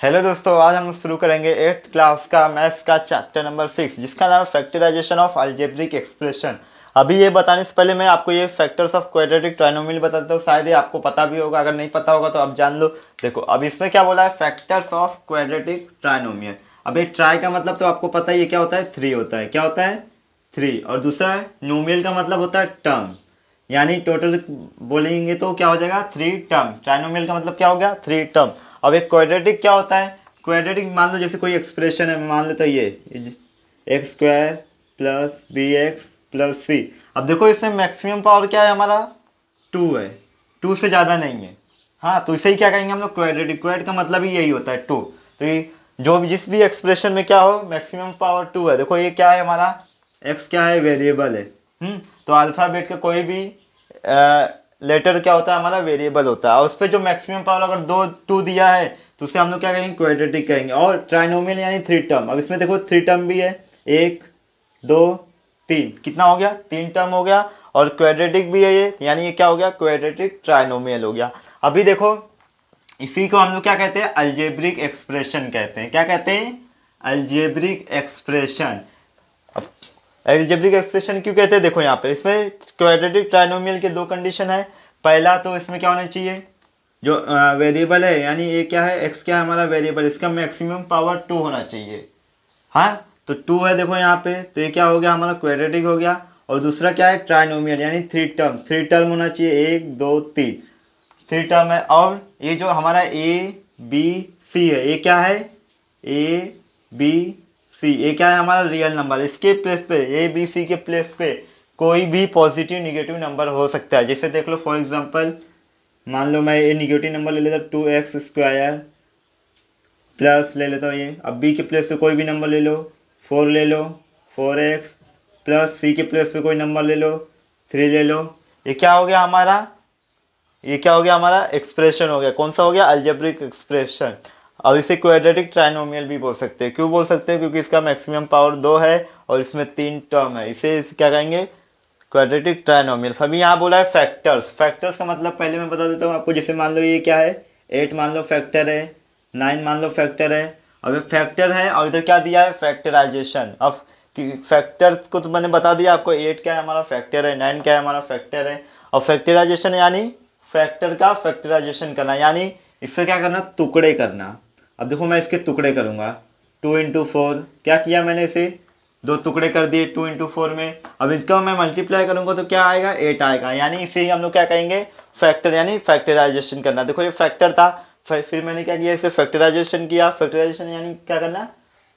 Hello दोस्तों, आज हम शुरू करेंगे 8th क्लास का मैथ्स का चैप्टर नंबर 6 जिसका नाम है फैक्टराइजेशन ऑफ अलजेब्रिक एक्सप्रेशन। अभी ये बताने से पहले मैं आपको ये फैक्टर्स ऑफ क्वाड्रेटिक ट्राइनोमियल बता देता हूँ। शायद ये आपको पता भी होगा, अगर नहीं पता होगा तो आप जान लो। देखो अब इसमें क्या बोला है, फैक्टर्स ऑफ क्वाड्रेटिक ट्राइनोमियल। अब एक ट्राई का मतलब तो आपको पता ही है क्या होता है, 3 होता है। क्या होता है, 3। और दूसरा है नोमियल का मतलब होता है टर्म, यानी टोटल बोलेंगे तो क्या हो जाएगा, 3 टर्म। ट्राइनोमियल का मतलब क्या हो गया, 3 टर्म। अब एक क्वाड्रेटिक क्या होता है, क्वाड्रेटिक मान लो जैसे कोई एक्सप्रेशन है, मान लेते ये X square plus B X plus C. अब देखो इसमें मैक्सिमम पावर क्या है हमारा, 2 है, 2 से ज़्यादा नहीं है। हाँ, तो इसे ही क्या कहेंगे हम लोग, क्वाड्रेटिक। क्वाड का मतलब ही यही होता है, 2। तो ये जो भी जिस भी एक्सप्रेशन में क्या हो, मैक्सिमम पावर 2 है। देखो ये क्या है हमारा, एक्स क्या है, वेरिएबल है। तो अल्फ़ाबेट का कोई भी लेटर क्या होता है हमारा, वेरिएबल होता है। और उस पर जो मैक्सिमम पावर अगर 2 दिया है तो उसे हम लोग क्या कहेंगे, क्वाड्रेटिक कहेंगे। और ट्राइनोमियल यानी 3 टर्म। अब इसमें देखो 3 टर्म भी है, 1 2 3, कितना हो गया, 3 टर्म हो गया। और क्वाड्रेटिक भी है ये, यानी ये क्या हो गया, क्वाड्रेटिक ट्राइनोमियल हो गया। अभी देखो इसी को हम लोग क्या कहते हैं, अलजेब्रिक एक्सप्रेशन कहते हैं। क्या कहते हैं, अलजेब्रिक एक्सप्रेशन। अब एल्जेब्रिक एक्सप्रेशन क्यों कहते हैं, देखो यहाँ पे इसमें क्वाड्रेटिक ट्राइनोमियल के 2 कंडीशन है। पहला तो इसमें क्या होना चाहिए, जो वेरिएबल है, यानी ये क्या है, एक्स क्या है हमारा वेरिएबल, इसका मैक्सिमम पावर 2 होना चाहिए। हाँ, तो 2 है देखो यहाँ पे, तो ये क्या हो गया हमारा, क्वाड्रेटिक हो गया। और दूसरा क्या है, ट्राइनोमियल, यानी 3 टर्म होना चाहिए, 1 2 3, 3 टर्म है। और ये जो हमारा ए बी सी है, ये क्या है, ए बी सी, ये क्या है हमारा रियल नंबर। इसके प्लेस पे, ए बी सी के प्लेस पे कोई भी पॉजिटिव निगेटिव नंबर हो सकता है। जैसे देख लो फॉर एग्जांपल, मान लो मैं ये निगेटिव नंबर ले लेता हूँ, 2x² प्लस ले लेता हूँ ये। अब बी के प्लेस पे कोई भी नंबर ले लो, 4 ले लो, 4x प्लस सी के प्लेस पे कोई नंबर ले लो, 3 ले लो। ये क्या हो गया हमारा, ये क्या हो गया हमारा, एक्सप्रेशन हो गया। कौन सा हो गया, अलजेब्रिक एक्सप्रेशन। अब इसे क्वाड्रेटिक ट्राइनोमियल भी बोल सकते हैं। क्यों बोल सकते हैं, क्योंकि इसका मैक्सिमम पावर 2 है और इसमें 3 टर्म है। इसे क्या कहेंगे, क्वाड्रेटिक ट्राइनोमियल। सभी यहाँ बोला है फैक्टर्स। फैक्टर्स का मतलब पहले मैं बता देता हूँ आपको। जैसे मान लो ये क्या है, 8 मान लो फैक्टर है, 9 मान लो फैक्टर है। अब ये फैक्टर है और इधर क्या दिया है, फैक्टराइजेशन। अब फैक्टर को तो मैंने बता दिया आपको, 8 क्या है हमारा फैक्टर है, 9 क्या है हमारा फैक्टर है। और फैक्टराइजेशन यानी फैक्टर का फैक्टराइजेशन करना, यानी इससे क्या करना, टुकड़े करना। अब देखो मैं इसके टुकड़े करूंगा, 2 × 4, क्या किया मैंने, इसे 2 टुकड़े कर दिए 2 × 4 में। अब इसका मैं मल्टीप्लाई करूंगा तो क्या आएगा, 8 आएगा। यानी इसे ही हम लोग क्या कहेंगे, फैक्टर, यानी फैक्टराइजेशन करना। देखो ये फैक्टर था, फिर मैंने क्या किया, इसे फैक्टराइजेशन किया। फैक्टराइजेशन यानी क्या करना,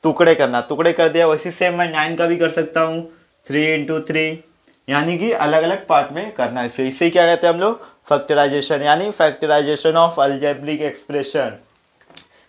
टुकड़े करना। टुकड़े कर दिया। वैसे सेम मैं 9 का भी कर सकता हूँ, 3 × 3, यानी कि अलग अलग पार्ट में करना। इसे क्या कहते हैं हम लोग, फैक्टराइजेशन, यानी फैक्टराइजेशन ऑफ अलजेब्रिक एक्सप्रेशन।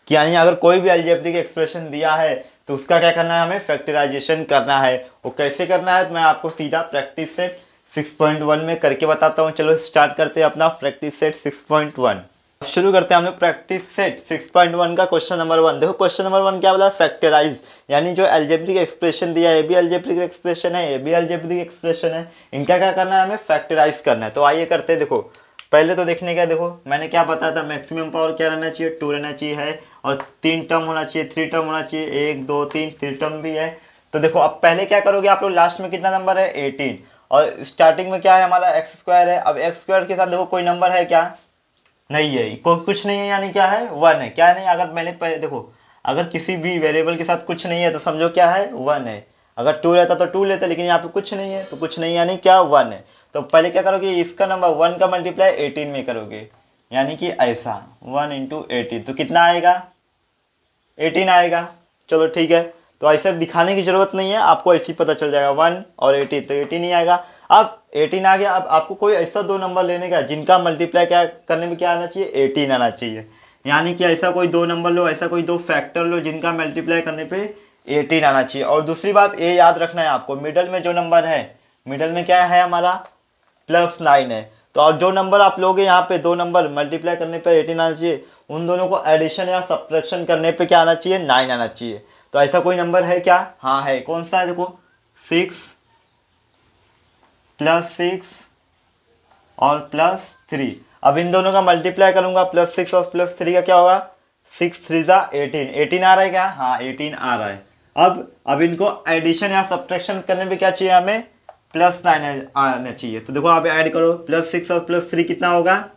कि यानी अगर कोई भी अलजेब्रिक एक्सप्रेशन दिया है तो उसका क्या करना है, हमें फैक्टराइजेशन करना है। वो कैसे करना है तो मैं आपको सीधा प्रैक्टिस सेट 6.1 में करके बताता हूँ। चलो स्टार्ट करते हैं अपना प्रैक्टिस सेट 6.1। शुरू करते हैं हम लोग प्रैक्टिस सेट 6.1 का क्वेश्चन नंबर 1। देखो क्वेश्चन नंबर 1 क्या बोला, फैक्टराइज, यानी जो अलजेब्रिक एक्सप्रेशन दिया है, ए बी अलजेब्रिक एक्सप्रेशन है, ए बी अलजेब्रिक एक्सप्रेशन है, इनका क्या करना है, हमें फैक्टराइज करना है। तो आइए करते हैं। देखो पहले तो देखने का, देखो मैंने क्या बताया था, मैक्सिमम पावर क्या रहना चाहिए, 2 रहना चाहिए है। और 3 टर्म होना चाहिए, 3 टर्म होना चाहिए, 1 2 3, 3 टर्म भी है। तो देखो अब पहले क्या करोगे आप लोग, लास्ट में कितना नंबर है, 18। और स्टार्टिंग में क्या है हमारा, x² है। अब x² के साथ देखो कोई नंबर है क्या, नहीं है, कोई कुछ नहीं है, यानी क्या है, 1 है। क्या नहीं, अगर मैंने पहले देखो, अगर किसी भी वेरिएबल के साथ कुछ नहीं है तो समझो क्या है, 1 है। अगर 2 रहता तो 2 लेते, लेकिन यहाँ पे कुछ नहीं है तो कुछ नहीं, यानी क्या, 1 है। तो पहले क्या करोगे, इसका नंबर 1 का मल्टीप्लाई 18 में करोगे, यानी कि ऐसा 1 × 18, तो कितना आएगा, 18 आएगा। चलो ठीक है, तो ऐसे दिखाने की जरूरत नहीं है, आपको ऐसे ही पता चल जाएगा, 1 और 18, तो 18 ही आएगा। अब 18 आ गया। अब आपको कोई ऐसा 2 नंबर लेने का जिनका मल्टीप्लाई क्या करने में क्या आना चाहिए, 18 आना चाहिए। यानी कि ऐसा कोई 2 नंबर लो, ऐसा कोई 2 फैक्टर लो जिनका मल्टीप्लाई करने पे 18 आना चाहिए। और दूसरी बात ये याद रखना है आपको, मिडल में जो नंबर है, मिडल में क्या है हमारा, +9 है। तो और जो नंबर आप लोगे यहाँ पे, 2 नंबर मल्टीप्लाई करने पे 18 आना चाहिए, उन दोनों को एडिशन या सब्ट्रैक्शन करने पे क्या आना चाहिए, 9 आना चाहिए। तो ऐसा कोई नंबर है क्या, हाँ है। कौन सा है, देखो 6 +6 और +3। अब इन दोनों का मल्टीप्लाई करूंगा, +6 और +3 का क्या होगा, 6 3 जा 18, 18 आ रहा है क्या? हाँ 18 आ रहा है। अब इनको एडिशन या सब्ट्रैक्शन करने पे क्या चाहिए हमें? +9 आना चाहिए। तो देखो आप ऐड करो, +6 और +3 कितना होगा?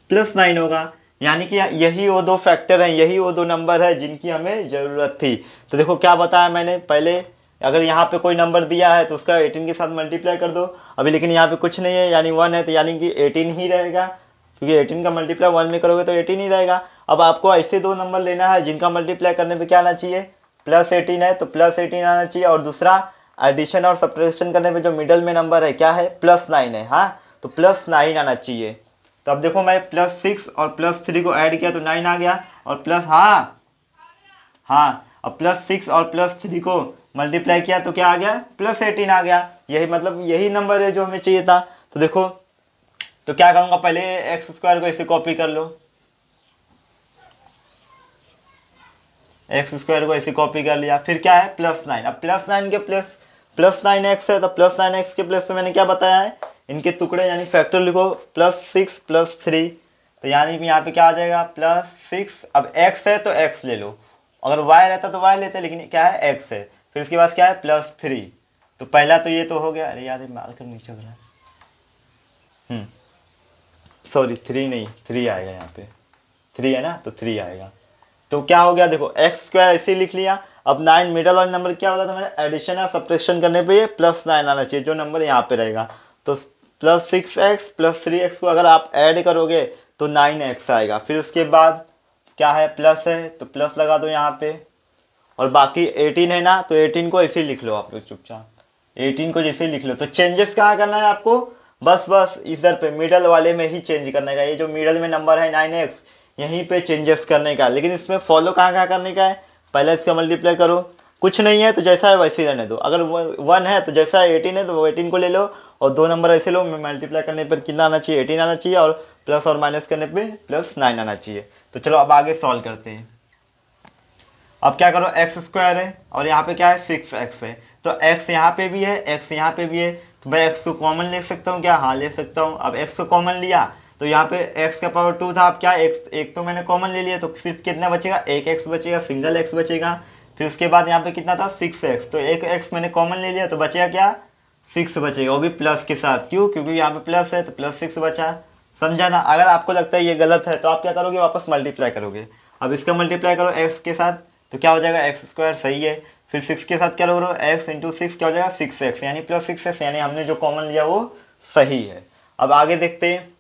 +9 होगा। यानी कि यही वो दो फैक्टर हैं, यही वो दो नंबर है जिनकी हमें ज़रूरत थी। तो देखो क्या बताया मैंने पहले, अगर यहाँ पे कोई नंबर दिया है तो उसका 18 के साथ मल्टीप्लाई कर दो। अभी लेकिन यहाँ पे कुछ नहीं है, यानी 1 है, तो यानी कि 18 ही रहेगा, क्योंकि 18 का मल्टीप्लाई 1 में करोगे तो 18 ही रहेगा। अब आपको ऐसे दो नंबर लेना है जिनका मल्टीप्लाई करने पे क्या आना चाहिए? +18 है तो +18 आना चाहिए, और दूसरा एडिशन और सब्ट्रैक्शन करने पे जो मिडल में नंबर है क्या है? +9 है। हाँ, तो +9 आना चाहिए। तो अब देखो मैं +6 और +3 को ऐड किया तो 9 आ गया, और प्लस हाँ अब +6 और +3 को मल्टीप्लाई किया तो क्या आ गया? +18 आ गया। यही मतलब यही नंबर है जो हमें चाहिए था। तो देखो, तो क्या करूंगा, पहले x² को इसे कॉपी कर लो, x² को ऐसे कॉपी कर लिया, फिर क्या है? +9। अब +9 के +9x है, तो +9x के प्लस पे मैंने क्या बताया है? इनके टुकड़े यानी फैक्टर लिखो, +6 +3, तो यानी यहाँ पे क्या आ जाएगा? +6। अब x है तो x ले लो, अगर y रहता तो y लेते, लेकिन क्या है? x है। फिर उसके बाद क्या है? +3। तो पहला तो ये तो हो गया। अरे यार ये मार कर नीचे रहा, सॉरी 3 नहीं, 3 आएगा यहाँ पे, 3 है ना, तो 3 आएगा। तो क्या हो गया? देखो x² ऐसे लिख लिया। अब 9 मिडल वाला नंबर क्या होता था? मैंने एडिशन या सब्ट्रैक्शन करने पे ये +9 आना चाहिए, जो नंबर यहाँ पे रहेगा। तो +6x +3x को अगर आप ऐड करोगे तो 9x आएगा। फिर उसके बाद क्या है? प्लस है तो प्लस लगा दो यहाँ पे, और बाकी 18 है ना, तो 18 को ऐसे ही लिख लो आप लोग चुपचाप, 18 को जैसे ही लिख लो। तो चेंजेस कहाँ करना है आपको? बस इधर पे मिडल वाले में ही चेंज करने का। ये जो मिडल में नंबर है 9x, यहीं पे चेंजेस करने का। लेकिन इसमें फॉलो कहाँ करने का है? पहले इसका मल्टीप्लाई करो, कुछ नहीं है तो जैसा है वैसे ही रहने दो। अगर 1 है तो जैसा 18 है तो वो 18 को ले लो, और दो नंबर ऐसे लो, मल्टीप्लाई करने पर कितना आना चाहिए? 18 आना चाहिए, और प्लस और माइनस करने पे +9 आना चाहिए। तो चलो अब आगे सॉल्व करते हैं। अब क्या करो, x² है और यहाँ पे क्या है? 6x है, तो x यहाँ पे भी है, x यहाँ पे भी है, तो मैं x को कॉमन ले सकता हूँ क्या? हाँ ले सकता हूँ। अब x को कॉमन लिया तो यहाँ पे x का पावर 2 था, अब क्या x एक तो मैंने कॉमन ले लिया, तो सिर्फ कितना बचेगा? एक x बचेगा, सिंगल x बचेगा। फिर उसके बाद यहाँ पे कितना था? 6x, तो एक x मैंने कॉमन ले लिया तो बचेगा क्या? 6 बचेगा, वो भी प्लस के साथ। क्यों? क्योंकि यहाँ पे प्लस है तो +6 बचा। समझा ना? अगर आपको लगता है ये गलत है तो आप क्या करोगे? वापस मल्टीप्लाई करोगे। अब इसका मल्टीप्लाई करो x के साथ, तो क्या हो जाएगा? x² सही है। फिर 6 के साथ क्या करो? x इंटू 6 क्या हो जाएगा? 6x, यानी +6x, यानी हमने जो कॉमन लिया वो सही है। अब आगे देखते हैं।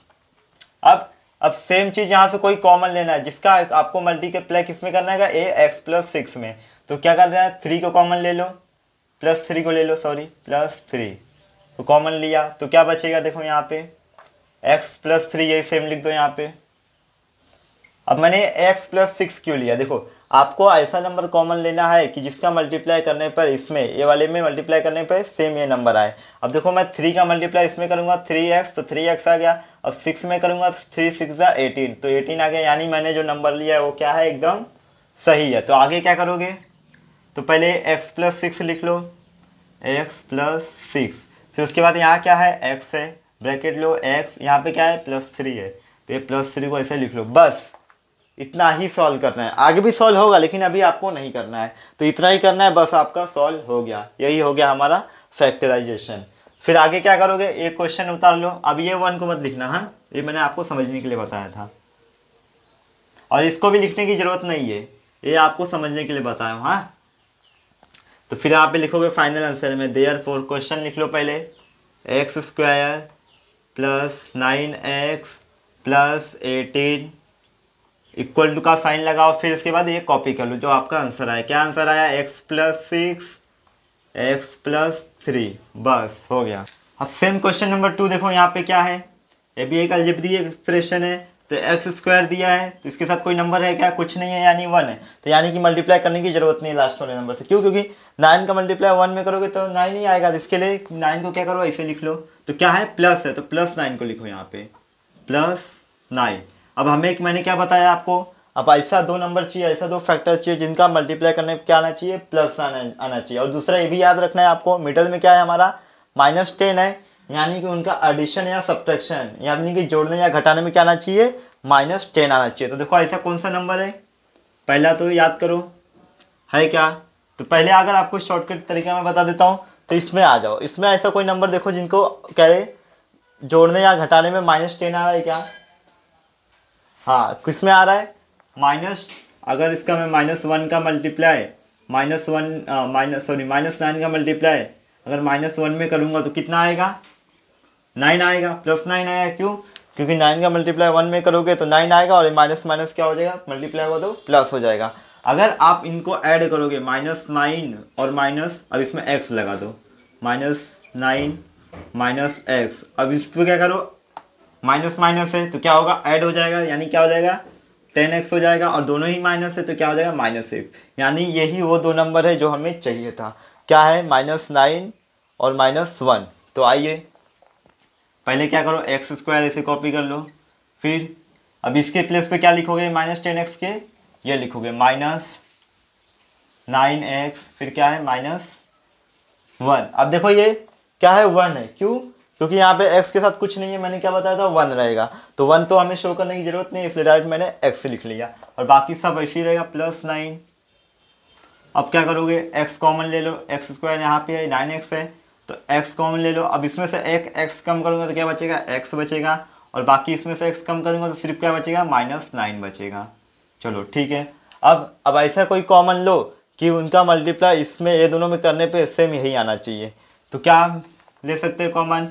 अब सेम चीज यहाँ से कोई कॉमन लेना है, जिसका आपको मल्टीप्लाई किस में करना है? x+6 में। तो क्या कर रहा है? 3 को कॉमन ले लो, +3 को ले लो, सॉरी +3 तो कॉमन लिया तो क्या बचेगा? देखो यहाँ पे x+3, यही सेम लिख दो यहाँ पे। अब मैंने x+6 क्यों लिया? देखो आपको ऐसा नंबर कॉमन लेना है कि जिसका मल्टीप्लाई करने पर इसमें, ये वाले में मल्टीप्लाई करने पर सेम ये नंबर आए। अब देखो मैं 3 का मल्टीप्लाई इसमें करूंगा 3x, तो 3x आ गया। अब 6 में करूंगा 3 6 18, तो 18 आ गया, यानी मैंने जो नंबर लिया है वो क्या है? एकदम सही है। तो आगे क्या करोगे? तो पहले x+6 लिख लो, x+6, फिर उसके बाद यहाँ क्या है? x है, ब्रैकेट लो, x यहाँ पे क्या है? +3 है, तो ये +3 को ऐसे लिख लो। बस इतना ही सॉल्व करना है, आगे भी सॉल्व होगा लेकिन अभी आपको नहीं करना है, तो इतना ही करना है, बस आपका सॉल्व हो गया। यही हो गया हमारा फैक्टराइजेशन। फिर आगे क्या करोगे? एक क्वेश्चन उतार लो। अब ये 1 को मत लिखना, हाँ ये मैंने आपको समझने के लिए बताया था, और इसको भी लिखने की जरूरत नहीं है, ये आपको समझने के लिए बताया हूँ। हाँ, तो फिर यहाँ पे लिखोगे फाइनल आंसर में देयरफॉर, क्वेश्चन लिख लो पहले, x² + 9x + 18 इक्वल टू का साइन लगाओ। फिर इसके बाद ये कॉपी कर लो, जो आपका आंसर आया। क्या आंसर आया? x+6 x+3, बस हो गया। अब सेम क्वेश्चन नंबर 2 देखो, यहाँ पे क्या है? ये भी एक अलजेब्रिक एक्सप्रेशन है। तो x² दिया है, तो इसके साथ कोई नंबर है क्या? कुछ नहीं है, यानी 1 है, तो यानी कि मल्टीप्लाई करने की जरूरत नहीं है लास्ट वाले नंबर से। क्यों? क्योंकि 9 का मल्टीप्लाई 1 में करोगे तो 9 ही आएगा, तो इसके लिए 9 को क्या करो? ऐसे लिख लो। तो क्या है? प्लस है, तो +9 को लिखो यहाँ पे, +9। अब हमें मैंने क्या बताया आपको? अब ऐसा दो नंबर चाहिए, ऐसा दो फैक्टर चाहिए जिनका मल्टीप्लाई करने पे क्या आना चाहिए? प्लस आना चाहिए। और दूसरा ये भी याद रखना है आपको, मिडल में क्या है हमारा? -10 है, यानी कि उनका एडिशन या सब्ट्रैक्शन, यानी कि जोड़ने या घटाने में क्या आना चाहिए? -10 आना चाहिए। तो देखो ऐसा कौन सा नंबर है, पहला तो याद करो है क्या। तो पहले अगर आपको शॉर्टकट तरीका मैं बता देता हूँ, तो इसमें आ जाओ। इसमें ऐसा कोई नंबर देखो जिनको कह रहे जोड़ने या घटाने में -10 आ रहा है क्या। हाँ, किस में आ रहा है माइनस। अगर इसका मैं -1 का मल्टीप्लाई -9 का मल्टीप्लाई अगर -1 में करूँगा तो कितना आएगा, 9 आएगा, +9 आएगा। क्यों, क्योंकि 9 का मल्टीप्लाई 1 में करोगे तो 9 आएगा, और माइनस माइनस क्या हो जाएगा, मल्टीप्लाई हुआ तो प्लस हो जाएगा। अगर आप इनको ऐड करोगे -9 और माइनस, अब इसमें x लगा दो, -9 -x। अब इस पर क्या करो, माइनस माइनस है तो क्या होगा, ऐड हो जाएगा, यानी क्या हो जाएगा 10x हो जाएगा, और दोनों ही माइनस है तो क्या हो जाएगा -6। यानी यही वो दो नंबर है जो हमें चाहिए था। क्या है, -9 और -1। तो आइए पहले क्या करो, x² ऐसे कॉपी कर लो। फिर अब इसके प्लेस पे क्या लिखोगे, -10x के ये लिखोगे -9x, फिर क्या है -1। अब देखो ये क्या है, 1 है। क्यों, क्योंकि यहाँ पे x के साथ कुछ नहीं है, मैंने क्या बताया था 1 रहेगा। तो 1 तो हमें शो करने की जरूरत नहीं, इसलिए डायरेक्ट मैंने x लिख लिया, और बाकी सब ऐसे ही रहेगा +9। अब क्या करोगे, x कॉमन ले लो, x² यहाँ पे है 9x है, तो x कॉमन ले लो। अब इसमें से एक x कम करूंगा तो क्या बचेगा, x बचेगा, और बाकी इसमें से x कम करूंगा तो सिर्फ क्या बचेगा, -9 बचेगा। चलो ठीक है। अब ऐसा कोई कॉमन लो कि उनका मल्टीप्लाई इसमें ये दोनों में करने पे सेम यही आना चाहिए। तो क्या ले सकते हैं कॉमन,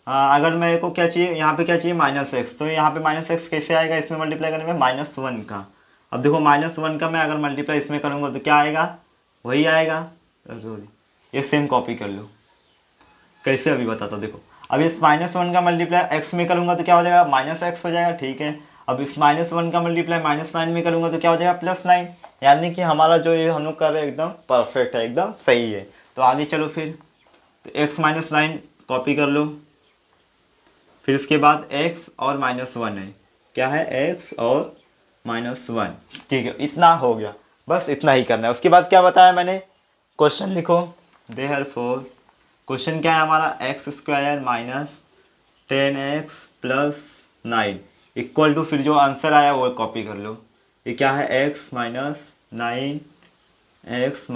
अगर मेरे को क्या चाहिए, यहाँ पे क्या चाहिए -x, तो यहाँ पे -x कैसे आएगा इसमें मल्टीप्लाई करने में, -1 का। अब देखो -1 का मैं अगर मल्टीप्लाई इसमें करूँगा तो क्या आएगा, वही आएगा। सॉरी, ये सेम कॉपी कर लो, कैसे अभी बताता हूँ। देखो अब इस -1 का मल्टीप्लाई x में करूँगा तो क्या हो जाएगा, -x हो जाएगा, ठीक है। अब इस -1 का मल्टीप्लाई -9 में करूँगा तो क्या हो जाएगा, +9। यानी कि हमारा जो ये हम लोग कर रहे हैं एकदम परफेक्ट है, एकदम सही है। तो आगे चलो फिर, तो x -9 कॉपी कर लो। फिर उसके बाद x और -1 है, क्या है, x और -1, ठीक है। इतना हो गया, बस इतना ही करना है। उसके बाद क्या बताया मैंने, क्वेश्चन लिखो। देयरफॉर क्वेश्चन क्या है हमारा, x² -10x + 9 इक्वल टू, फिर जो आंसर आया वो कॉपी कर लो। ये क्या है, x - 9 x -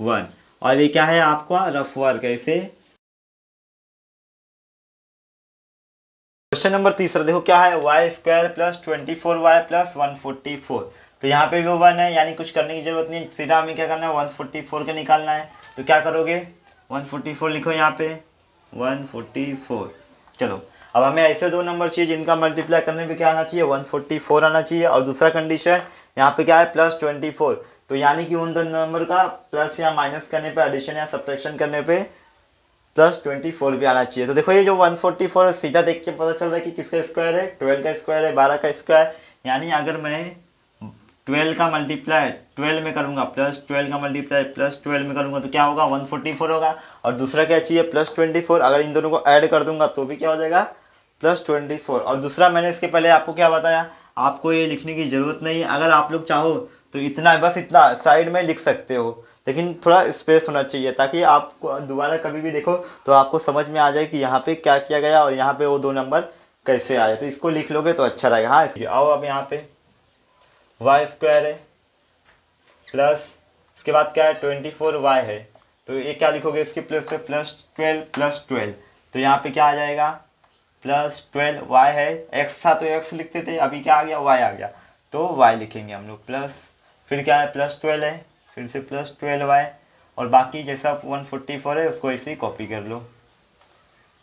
1, और ये क्या है आपका रफ वर्क। ऐसे क्वेश्चन नंबर तीसरा देखो क्या है, y² + 24y + 144। तो यहाँ पे भी 1 है, यानी कुछ करने की जरूरत नहीं, सीधा हमें क्या करना है, 144 का निकालना है। तो क्या करोगे, 144 लिखो यहाँ पे, 144। चलो अब हमें ऐसे दो नंबर चाहिए जिनका मल्टीप्लाई करने पे क्या आना चाहिए, 144 आना चाहिए। और दूसरा कंडीशन यहाँ पे क्या है, +24। तो यानी कि उन दो नंबर का प्लस या माइनस करने पे, एडिशन या सब्ट्रैक्शन करने पे +24 भी आना चाहिए। तो देखो ये जो 144 सीधा देख के पता चल रहा है कि किसका स्क्वायर है, 12 का स्क्वायर है, 12 का स्क्वायर। यानी अगर मैं 12 का मल्टीप्लाई 12 में करूंगा, +12 का मल्टीप्लाई +12 में करूंगा तो क्या होगा, 144 होगा। और दूसरा क्या चाहिए, +24। अगर इन दोनों को ऐड कर दूंगा तो भी क्या हो जाएगा, +24। और दूसरा मैंने इसके पहले आपको क्या बताया, आपको ये लिखने की जरूरत नहीं है। अगर आप लोग चाहो तो इतना, बस इतना साइड में लिख सकते हो, लेकिन थोड़ा स्पेस होना चाहिए ताकि आपको दोबारा कभी भी देखो तो आपको समझ में आ जाए कि यहाँ पे क्या किया गया और यहाँ पे वो दो नंबर कैसे आए। तो इसको लिख लोगे तो अच्छा रहेगा। हाँ, आओ अब यहाँ पे y² है प्लस, इसके बाद क्या है, 24y है। तो ये क्या लिखोगे, इसके प्लेस पे +12 +12। तो यहाँ पे क्या आ जाएगा, +12y है, x था तो x लिखते थे, अभी क्या आ गया, y आ गया, तो y लिखेंगे हम लोग प्लस। फिर क्या है, +12 है, फिर से +12y, और बाकी जैसा 144 है उसको ऐसे ही कॉपी कर लो,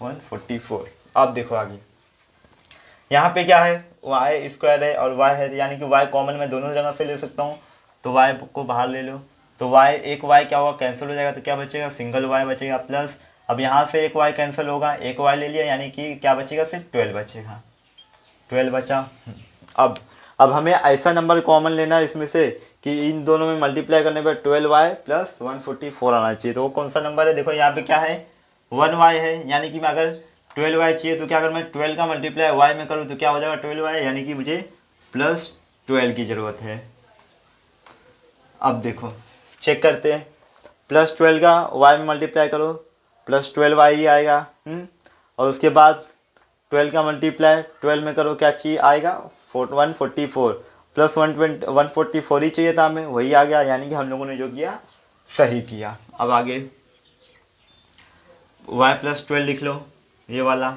144। अब देखो आगे यहाँ पे क्या है, y² है और y है, यानी कि y कॉमन मैं दोनों जगह से ले सकता हूँ। तो y को बाहर ले लो, तो y एक y क्या होगा, कैंसिल हो जाएगा, तो क्या बचेगा, सिंगल y बचेगा प्लस। अब यहाँ से एक y कैंसिल होगा, एक y ले लिया, यानी कि क्या बचेगा, सिर्फ 12 बचेगा, 12 बचा। अब हमें ऐसा नंबर कॉमन लेना है इसमें से कि इन दोनों में मल्टीप्लाई करने पर 12y + 144 आना चाहिए। तो वो कौन सा नंबर है, देखो यहाँ पे क्या है, 1y है, यानी कि मैं अगर 12y चाहिए तो क्या, अगर मैं 12 का मल्टीप्लाई y में करूँ तो क्या हो जाएगा, 12y, यानी कि मुझे +12 की ज़रूरत है। अब देखो चेक करते हैं, +12 का y में मल्टीप्लाई करो, +12y ही आएगा। और उसके बाद 12 का मल्टीप्लाई 12 में करो, क्या चाहिए आएगा 144 प्लस 144 ही चाहिए था हमें, वही आ गया, यानी कि हम लोगों ने जो किया सही किया। अब आगे y+12 लिख लो, ये वाला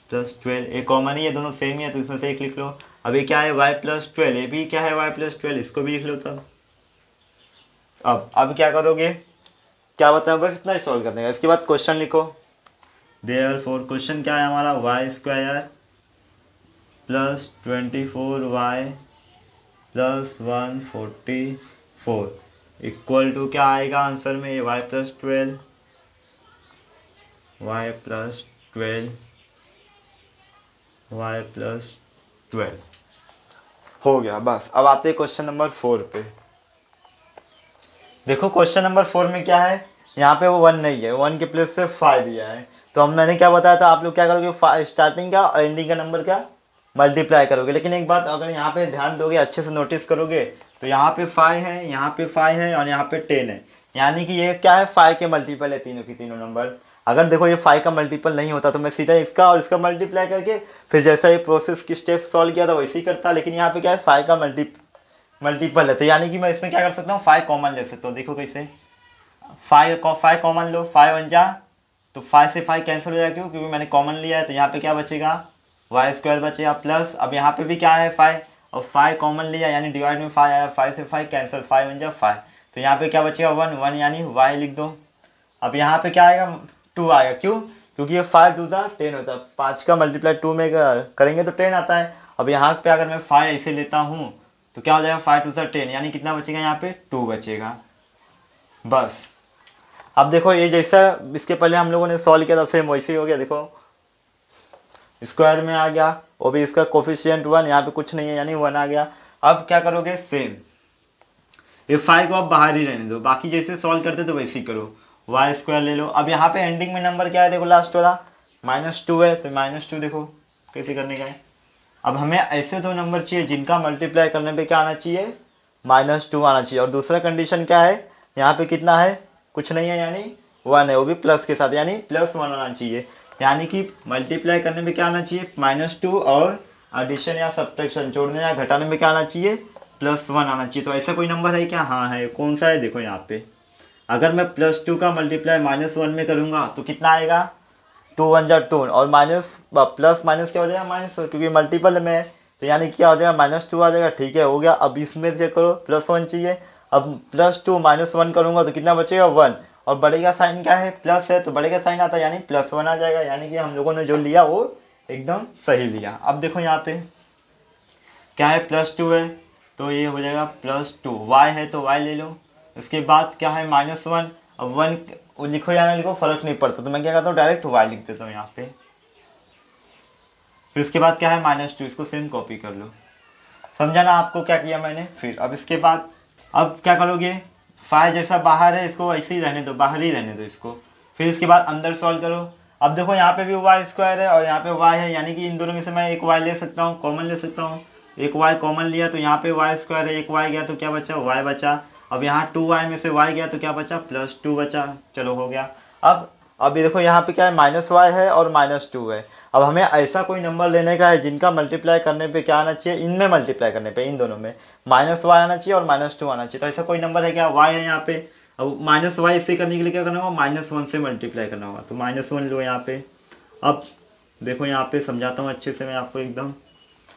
+12 एक कॉमन ही है, दोनों सेम ही है तो इसमें से एक लिख लो। अभी क्या है y+12, ये भी क्या है y+12, इसको भी लिख लो तब। अब क्या करोगे, क्या बताया, बस इतना ही सॉल्व करने का। इसके बाद क्वेश्चन लिखो, देयरफॉर क्वेश्चन क्या है हमारा, y² + 24y + 144 इक्वल टू क्या आएगा आंसर में, y+12 y+12 हो गया। बस अब आते हैं क्वेश्चन नंबर 4 पे। देखो क्वेश्चन नंबर 4 में क्या है, यहाँ पे वो 1 नहीं है, 1 के प्लेस पे 5 दिया है। तो हम मैंने क्या बताया था, आप लोग क्या करोगे, स्टार्टिंग का और एंडिंग का नंबर क्या मल्टीप्लाई करोगे। लेकिन एक बात अगर यहाँ पे ध्यान दोगे, अच्छे से नोटिस करोगे, तो यहाँ पे 5 है, यहाँ पे 5 है और यहाँ पे 10 है, यानी कि ये क्या है 5 के मल्टीपल है, तीनों की तीनों नंबर। अगर देखो ये 5 का मल्टीपल नहीं होता तो मैं सीधा इसका और इसका मल्टीप्लाई करके फिर जैसा ये प्रोसेस की स्टेप सॉल्व किया था वैसे ही करता। लेकिन यहाँ पे क्या है 5 का मल्टीपल है, तो यानी कि मैं इसमें क्या कर सकता हूँ, 5 कॉमन ले सकता हूँ। देखो कैसे, 5 कॉमन लो, 5 1 जा, तो 5 से 5 कैंसिल हो जाएगा, क्यों, क्योंकि मैंने कॉमन लिया है। तो यहाँ पे क्या बचेगा, y² बचेगा प्लस, अब यहाँ पे भी क्या है 5 और 5 कॉमन लिया, यानी डिवाइड में 5 आया, 5 से 5 कैंसिल, 5 1 जा 5, तो यहाँ पे क्या बचेगा 1 1, यानी y लिख दो। अब यहाँ पे क्या आएगा 2 आएगा, क्यों, क्योंकि ये 5 2 10 होता है, 5 का मल्टीप्लाई 2 में करेंगे तो 10 आता है। अब यहाँ पे अगर मैं 5 ऐसे लेता हूँ तो क्या हो जाएगा 5 2 10, यानी कितना बचेगा यहाँ पे 2 बचेगा। बस अब देखो ये जैसा इसके पहले हम लोगों ने सॉल्व किया था सेम वैसे ही हो गया। देखो स्क्वायर में आ गया, वो भी इसका कोफिशिएंट 1, यहाँ पे कुछ नहीं है यानी 1 आ गया। अब क्या करोगे, सेम ये 5 को आप बाहर ही रहने दो, बाकी जैसे सॉल्व करते तो वैसे ही करो, y² ले लो। अब यहाँ पे एंडिंग में नंबर क्या है, देखो लास्ट वाला -2 है, तो -2 देखो कैसे करने का है। अब हमें ऐसे दो नंबर चाहिए जिनका मल्टीप्लाई करने पे क्या आना चाहिए, -2 आना चाहिए। और दूसरा कंडीशन क्या है, यहाँ पे कितना है, कुछ नहीं है, यानी 1 है, वो भी प्लस के साथ, यानी +1 आना चाहिए। यानी कि मल्टीप्लाई करने में क्या आना चाहिए -2, और एडिशन या सब्ट्रैक्शन जोड़ने या घटाने में क्या आना चाहिए +1 आना चाहिए। तो ऐसा कोई नंबर है क्या, हाँ है, कौन सा है, देखो यहाँ पे अगर मैं +2 का मल्टीप्लाई -1 में करूँगा तो कितना आएगा, 2 1 जा 2, और माइनस प्लस माइनस क्या हो जाएगा माइनस, क्योंकि मल्टीपल में है, तो यानी क्या हो जाएगा -2 आ जाएगा। ठीक है, हो गया। अब इसमें चेक करो +1 चाहिए, अब +2 -1 करूँगा तो कितना बचेगा 1, और बड़े का साइन क्या है प्लस है, तो बड़े का साइन आता है यानी +1 आ जाएगा। यानी कि हम लोगों ने जो लिया वो एकदम सही लिया। अब देखो यहाँ पे क्या है, +2 है तो ये हो जाएगा +2, y है तो y ले लो। उसके बाद क्या है -1, अब 1 लिखो या ना लिखो फर्क नहीं पड़ता, तो मैं क्या करता हूँ डायरेक्ट y लिख देता हूँ यहाँ पे। फिर उसके बाद क्या है -2, इसको सेम कॉपी कर लो। समझा ना आपको क्या किया मैंने। फिर अब इसके बाद अब क्या करोगे, 5 जैसा बाहर है इसको ऐसे ही रहने दो, बाहर ही रहने दो इसको। फिर इसके बाद अंदर सॉल्व करो। अब देखो यहाँ पे भी y² है और यहाँ पे y है, यानी कि इन दोनों में से मैं एक y ले सकता हूँ, कॉमन ले सकता हूँ। एक y कॉमन लिया तो यहाँ पे y² है, एक y गया तो क्या बचा, y बचा। अब यहाँ 2y में से y गया तो क्या बचा, +2 बचा। चलो हो गया। अब ये देखो यहाँ पे क्या है -y है और -2 है। अब हमें ऐसा कोई नंबर लेने का है जिनका मल्टीप्लाई करने पे क्या आना चाहिए, इनमें मल्टीप्लाई करने पे इन दोनों में -y आना चाहिए और -2 आना चाहिए। तो ऐसा कोई नंबर है क्या, y है यहाँ पे। अब -y से करने के लिए क्या करना होगा, -1 से मल्टीप्लाई करना होगा, तो -1 लो यहाँ पे। अब देखो यहाँ पे समझाता हूँ अच्छे से मैं आपको एकदम।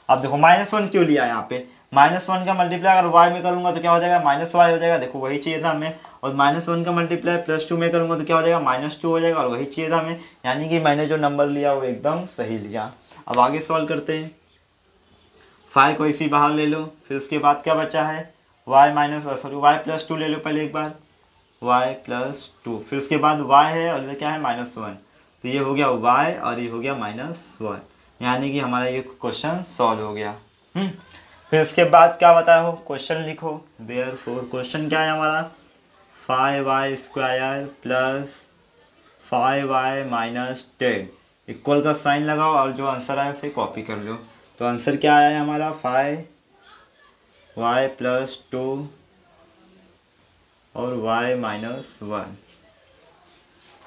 अब देखो -1 क्यों लिया यहाँ पे, -1 का मल्टीप्लाई अगर y में करूंगा तो क्या हो जाएगा -y हो जाएगा, देखो वही चाहिए था हमें। और -1 का मल्टीप्लाई +2 में करूंगा तो क्या हो जाएगा -2 हो जाएगा, और वही चाहिए था हमें। यानी कि मैंने जो नंबर लिया वो एकदम सही लिया। अब आगे सॉल्व करते हैं। 5 को इसी बाहर ले लो, फिर उसके बाद क्या बचा है y+2 ले लो पहले एक बार, y+2, फिर उसके बाद y है और इधर क्या है -1, तो ये हो गया y और ये हो गया -1, यानी कि हमारा ये क्वेश्चन सॉल्व हो गया। फिर उसके बाद क्या बताया हो, क्वेश्चन लिखो। देयरफॉर क्वेश्चन क्या है हमारा, 5y² + 5y - 10 इक्वल का साइन लगाओ और जो आंसर आए उसे कॉपी कर लो। तो आंसर क्या आया हमारा 5y+2 और y -1।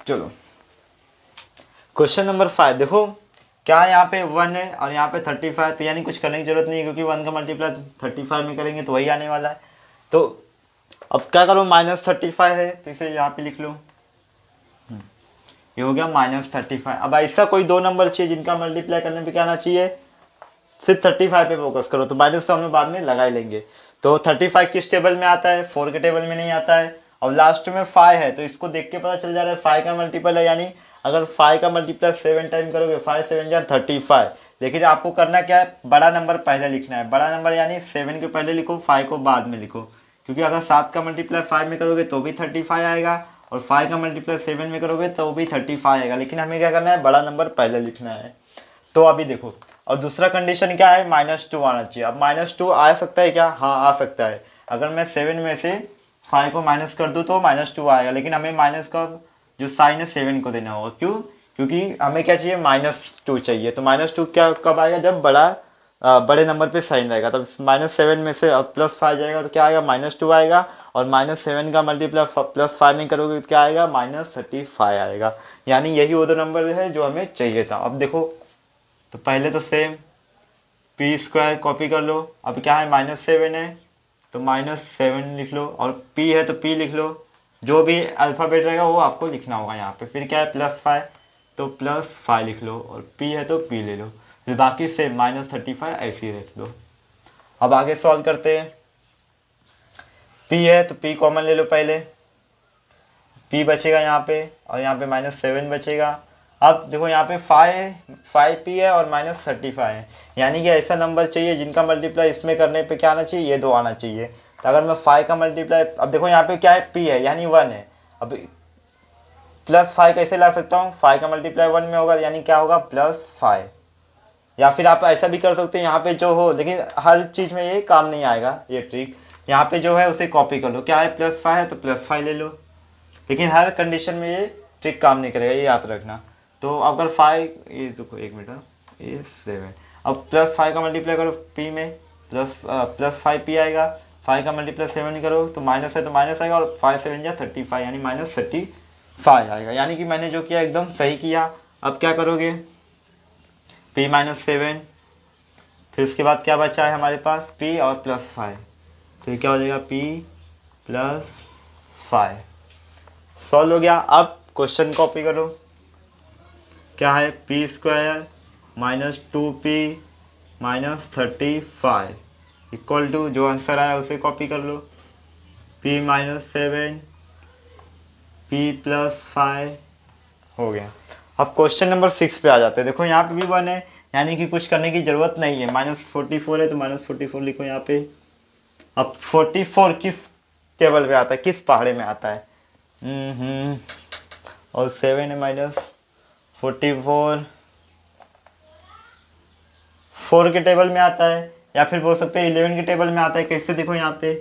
चलो क्वेश्चन नंबर 5 देखो, क्या है यहाँ पे 1 है और यहाँ पे 35, तो यानी कुछ करने की जरूरत नहीं है क्योंकि 1 का मल्टीप्लाई 35 में करेंगे तो वही आने वाला है। तो अब क्या करो, -35 है तो इसे यहाँ पे लिख लो, ये हो गया -35। अब ऐसा कोई दो नंबर चाहिए जिनका मल्टीप्लाई करने पे क्या आना चाहिए, सिर्फ 35 पे फोकस करो, तो माइनस तो हम लोग बाद में लगा ही लेंगे। तो 35 किस टेबल में आता है, 4 के टेबल में नहीं आता है। और लास्ट में 5 है तो इसको देख के पता चल जा रहा है 5 का मल्टीपल है, यानी अगर 5 का मल्टीप्लाई 7 टाइम करोगे 5 7 जा 35। लेकिन आपको करना क्या है, बड़ा नंबर पहले लिखना है, बड़ा नंबर यानी 7 के पहले लिखो, 5 को बाद में लिखो। क्योंकि अगर 7 का मल्टीप्लाई 5 में करोगे तो भी 35 आएगा, और 5 का मल्टीप्लाई 7 में करोगे तो भी 35 आएगा, लेकिन हमें क्या करना है, बड़ा नंबर पहले लिखना है। तो अभी देखो, और दूसरा कंडीशन क्या है, -2 आना चाहिए। अब -2 आ सकता है क्या, हाँ आ सकता है। अगर मैं 7 में से 5 को माइनस कर दूँ तो -2 आएगा, लेकिन हमें माइनस का जो साइन है 7 को देना होगा। क्यों, क्योंकि हमें क्या चाहिए, -2 चाहिए। तो -2 क्या कब आएगा, जब बड़े नंबर पे साइन रहेगा। तब -7 में से अब +5 जाएगा तो क्या आएगा, -2 आएगा। और -7 का मल्टीप्लाई +5 में करोगे तो क्या आएगा, -35 आएगा। यानी यही वो दो नंबर है जो हमें चाहिए था। अब देखो, तो पहले तो सेम p² कॉपी कर लो। अब क्या है, -7 है तो -7 लिख लो, और p है तो p लिख लो। जो भी अल्फ़ाबेट रहेगा वो आपको लिखना होगा यहाँ पे। फिर क्या है, +5 तो +5 लिख लो, और p है तो p ले लो। फिर बाकी सेम -35 ऐसे ही रख लो। अब आगे सॉल्व करते हैं। p है तो p कॉमन ले लो पहले, p बचेगा यहाँ पे, और यहाँ पे -7 बचेगा। अब देखो यहाँ पे 5p है और -35 है, यानी कि ऐसा नंबर चाहिए जिनका मल्टीप्लाई इसमें करने पे क्या आना चाहिए, ये दो आना चाहिए। तो अगर मैं 5 का मल्टीप्लाई, अब देखो यहाँ पे क्या है, p है यानी 1 है। अब +5 कैसे ला सकता हूँ, 5 का मल्टीप्लाई 1 में होगा, यानी क्या होगा, +5। या फिर आप ऐसा भी कर सकते हैं, यहाँ पे जो हो, लेकिन हर चीज़ में ये काम नहीं आएगा ये ट्रिक। यहाँ पे जो है उसे कॉपी कर लो, क्या है, +5 है तो +5 ले लो। लेकिन हर कंडीशन में ये ट्रिक काम नहीं करेगा, ये याद रखना। तो अगर 5, ये देखो एक मिनट, ये 7, अब +5 का मल्टीप्लाई करो p में, +5p आएगा। 5 का मल्टीप्लाई 7 करो तो माइनस है तो माइनस आएगा, और 5 7 जा 35, यानी -35 आएगा। यानी कि मैंने जो किया एकदम सही किया। अब क्या करोगे, p -7, फिर उसके बाद क्या बचा है हमारे पास, p और +5, तो ये क्या हो जाएगा, p +5। सॉल्व हो गया। अब क्वेश्चन कॉपी करो, क्या है, p² -2p -35 इक्वल टू, जो आंसर आया उसे कॉपी कर लो, p -7 p +5 हो गया। अब क्वेश्चन नंबर 6 पे आ जाते हैं। देखो यहाँ पे भी 1 है, यानी कि कुछ करने की जरूरत नहीं है। -44 है तो -44 लिखो यहाँ पे। अब 44 किस टेबल पे आता है, किस पहाड़े में आता है, और 7 है -44 4 के टेबल में आता है, या फिर बोल सकते हैं 11 के टेबल में आता है। कैसे, देखो यहाँ पे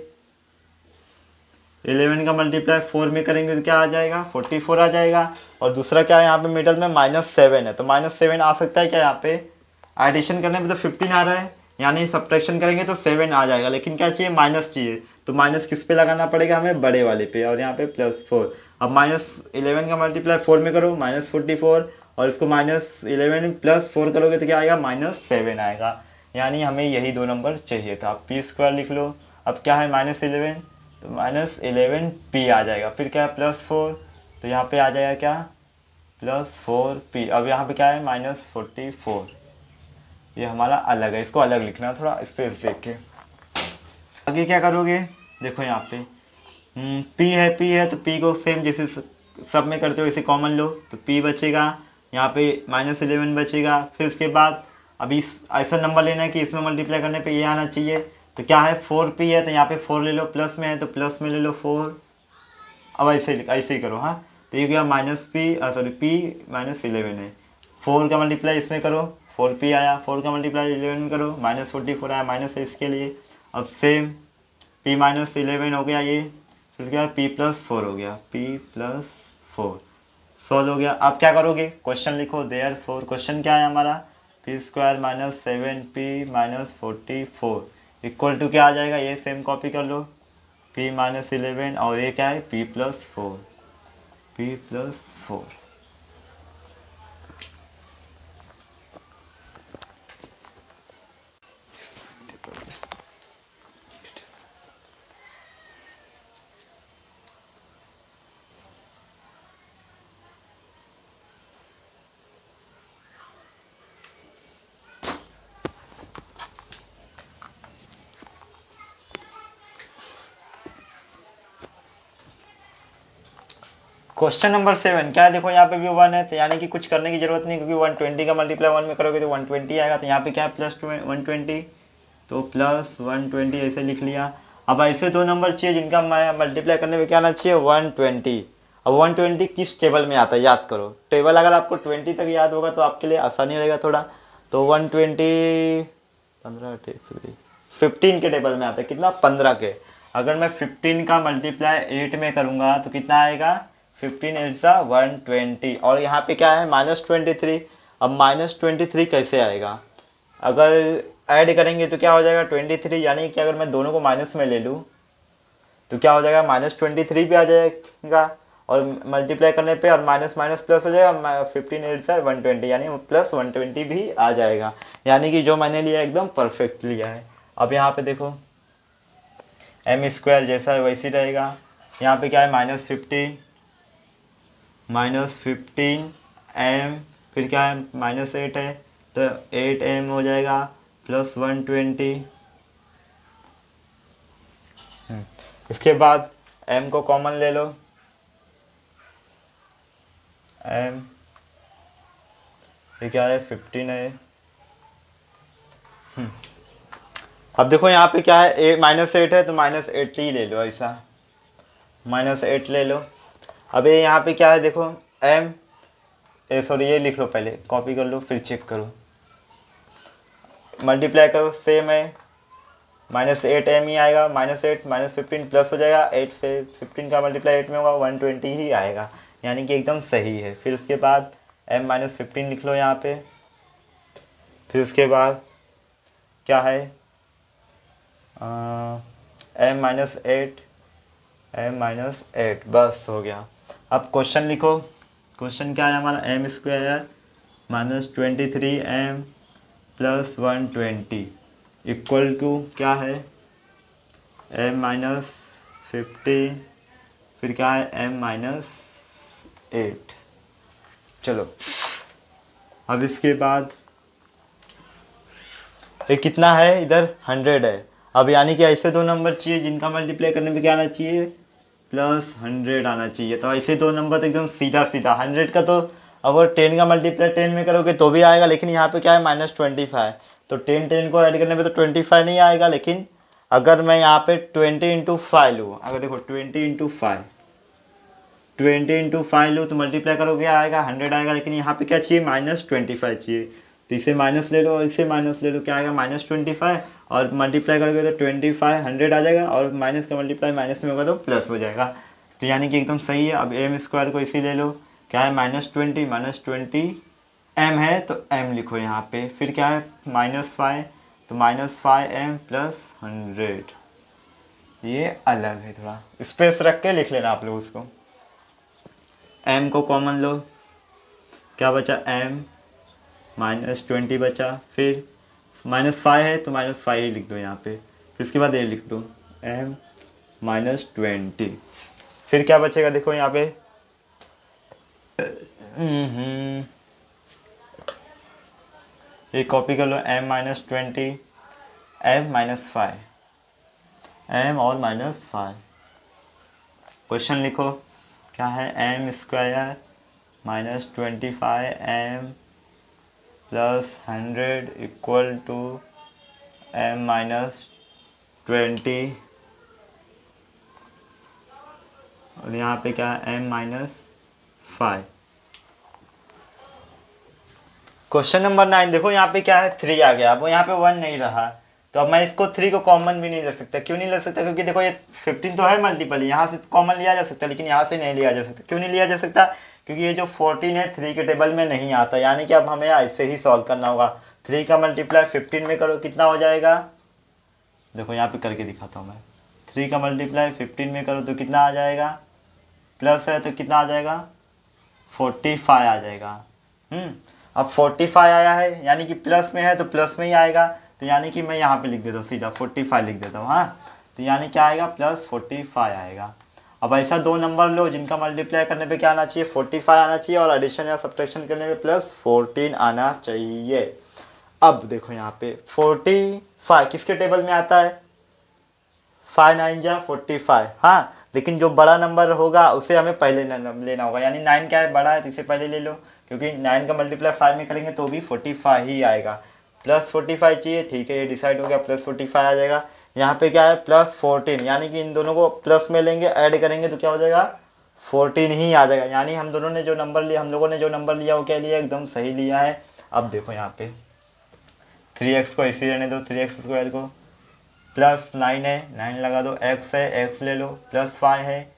11 का मल्टीप्लाई 4 में करेंगे तो क्या आ जाएगा, 44 आ जाएगा। और दूसरा क्या है, यहाँ पे मिडल में -7 है, तो -7 आ सकता है क्या, यहाँ पे एडिशन करने में तो 15 आ रहा है, यानी सब्ट्रैक्शन करेंगे तो 7 आ जाएगा। लेकिन क्या चाहिए, माइनस चाहिए, तो माइनस किस पे लगाना पड़ेगा हमें, बड़े वाले पे, और यहाँ पे +4। अब -11 का मल्टीप्लाई 4 में करो, -44, और इसको -11 +4 करोगे तो क्या आएगा, -7 आएगा। यानी हमें यही दो नंबर चाहिए था। अब p² लिख लो। अब क्या है, -11 तो -11p आ जाएगा। फिर क्या है, +4, तो यहाँ पे आ जाएगा क्या, +4p। अब यहाँ पे क्या है, -44, ये हमारा अलग है, इसको अलग लिखना, थोड़ा स्पेस देख के। आगे क्या करोगे, देखो यहाँ पे p है तो p को सेम जैसे सब में करते हो इसे कॉमन लो, तो p बचेगा, यहाँ पे -11 बचेगा। फिर उसके बाद अभी ऐसा नंबर लेना है कि इसमें मल्टीप्लाई करने पे ये आना चाहिए। तो क्या है, 4p है तो यहाँ पे 4 ले लो, प्लस में है तो प्लस में ले लो 4। अब ऐसे ही करो, हाँ। तो ये क्या, p -11 है, 4 का मल्टीप्लाई इसमें करो, 4p आया, 4 का मल्टीप्लाई 11 में करो, -44 आया, माइनस है इसके लिए। अब सेम p -11 हो गया ये, फिर उसके बाद p+4 हो गया, p+4 सॉल्व हो गया। अब क्या करोगे, क्वेश्चन लिखो, देयरफॉर क्वेश्चन क्या है हमारा, p² -7p -44 इक्वल टू क्या आ जाएगा, ये सेम कॉपी कर लो, p -11, और ये क्या है, p+4 p+4। क्वेश्चन नंबर 7 क्या है, देखो यहाँ पे भी 1 है, तो यानी कि कुछ करने की जरूरत नहीं, क्योंकि 120 का मल्टीप्लाई 1 में करोगे तो 120 आएगा। तो यहाँ पे क्या है प्लस 120, तो प्लस 120 ऐसे लिख लिया। अब ऐसे दो नंबर चाहिए जिनका मल्टीप्लाई करने में क्या आना चाहिए 120। अब 120 किस टेबल में आता है याद करो। टेबल अगर आपको 20 तक याद होगा तो आपके लिए आसानी रहेगा थोड़ा। तो 120 15 15 के टेबल में आता है, कितना 15 के। अगर मैं 15 का मल्टीप्लाई 8 में करूंगा तो कितना आएगा 15 8 सा 120। और यहाँ पे क्या है -23। अब -23 कैसे आएगा, अगर ऐड करेंगे तो क्या हो जाएगा 23, यानी कि अगर मैं दोनों को माइनस में ले लूँ तो क्या हो जाएगा -23 भी आ जाएगा, और मल्टीप्लाई करने पे और माइनस माइनस प्लस हो जाएगा 15 8 से 120, यानी प्लस 120 भी आ जाएगा। यानी कि जो मैंने लिया एकदम परफेक्ट लिया है। अब यहाँ पे देखो एम स्क्वायर जैसा है वैसे रहेगा। यहाँ पे क्या है -15 एम, फिर क्या है -8 है तो 8m हो जाएगा प्लस 120। इसके बाद m को कॉमन ले लो, m ये क्या है 15 है। अब देखो यहाँ पे क्या है -8 है तो -8 ही ले लो, ऐसा -8 ले लो। अब ये यहाँ पे क्या है देखो m सॉरी ये लिख लो, पहले कॉपी कर लो फिर चेक करो, मल्टीप्लाई करो सेम है -8m ही आएगा, -8 -15 प्लस हो जाएगा 8 से 15 का मल्टीप्लाई 8 में होगा 120 ही आएगा, यानी कि एकदम सही है। फिर उसके बाद m -15 लिख लो यहाँ पे। फिर उसके बाद क्या है m-8 बस हो गया। अब क्वेश्चन लिखो, क्वेश्चन क्या है हमारा m² -23m plus 120 equal to क्या है m-15, फिर क्या है m-8। चलो अब इसके बाद ये कितना है, इधर 100 है। अब यानी कि ऐसे दो नंबर चाहिए जिनका मल्टीप्लाई करने पे क्या आना चाहिए +100 आना चाहिए। तो ऐसे दो नंबर तो एकदम सीधा सीधा 100 का, तो अगर 10 का मल्टीप्लाई 10 में करोगे तो भी आएगा, लेकिन यहाँ पे क्या है -25, तो 10 को ऐड करने पे तो 25 नहीं आएगा। लेकिन अगर मैं यहाँ पे 20 × 5 लूँ, अगर देखो 20 × 5 लूँ तो मल्टीप्लाई करोगे आएगा 100 आएगा, लेकिन यहाँ पे क्या चाहिए -25 चाहिए। तो इसे माइनस ले लो और इसे माइनस ले लो, क्या आएगा -25, और मल्टीप्लाई करोगे तो 25 100 आ जाएगा, और माइनस का मल्टीप्लाई माइनस में होगा तो प्लस हो जाएगा। तो यानी कि एकदम सही है। अब m² को इसी ले लो, क्या है -20 m है तो m लिखो यहाँ पे। फिर क्या है -5 तो -5m प्लस 100, ये अलग है, थोड़ा स्पेस रख के लिख लेना आप लोग उसको। m को कॉमन लो, क्या बचा m -20 बचा, फिर -5 है तो -5 ही लिख दो यहाँ पे। फिर उसके बाद ये लिख दो m -20, फिर क्या बचेगा देखो यहाँ पे ये कॉपी कर लो m -20 m -5 m और -5। क्वेश्चन लिखो, क्या है m² -25m plus 100 equal to m -20, और यहाँ पे क्या है m -5। क्वेश्चन नंबर 9 देखो, यहाँ पे क्या है 3 आ गया, अब यहाँ पे 1 नहीं रहा, तो अब मैं इसको 3 को कॉमन भी नहीं ले सकता। क्यों नहीं ले सकता, क्योंकि देखो ये 15 तो है मल्टीपल, यहाँ से कॉमन लिया जा सकता, लेकिन यहाँ से नहीं लिया जा सकता। क्यों नहीं लिया जा सकता, क्योंकि ये जो 14 है 3 के टेबल में नहीं आता, यानी कि अब हमें ऐसे ही सॉल्व करना होगा। 3 का मल्टीप्लाई 15 में करो कितना हो जाएगा, देखो यहाँ पे करके दिखाता हूँ मैं। 3 का मल्टीप्लाई 15 में करो तो कितना आ जाएगा, प्लस है तो कितना आ जाएगा 45 आ जाएगा। अब 45 आया है, यानी कि प्लस में है तो प्लस में ही आएगा, तो यानी कि मैं यहाँ पे लिख देता हूँ सीधा 45 लिख देता हूँ। हाँ, तो यानी क्या आएगा +45 आएगा। अब ऐसा दो नंबर लो जिनका मल्टीप्लाई करने पे क्या आना चाहिए 45 आना चाहिए, और एडिशन या सब्ट्रैक्शन करने पे +14 आना चाहिए। अब देखो यहाँ पे 45 किसके टेबल में आता है, 5 9 जा 45। हाँ, लेकिन जो बड़ा नंबर होगा उसे हमें पहले लेना होगा। यानी 9 क्या है, बड़ा है, तो इसे पहले ले लो, क्योंकि 9 का मल्टीप्लाई 5 में करेंगे तो भी 45 ही आएगा। प्लस 45 चाहिए, ठीक है, ये डिसाइड हो गया, प्लस 45 आ जाएगा। यहाँ पे क्या है, प्लस 14, यानी कि इन दोनों को प्लस में लेंगे, ऐड करेंगे तो क्या हो जाएगा, 14 ही आ जाएगा। यानी हम लोगों ने जो नंबर लिया वो क्या लिया, एकदम सही लिया है। अब देखो यहाँ पे 3x को इसी रहने दो, 3x स्क्वायर को, प्लस 9 है, 9 लगा दो, x है, x ले लो, प्लस 5 है,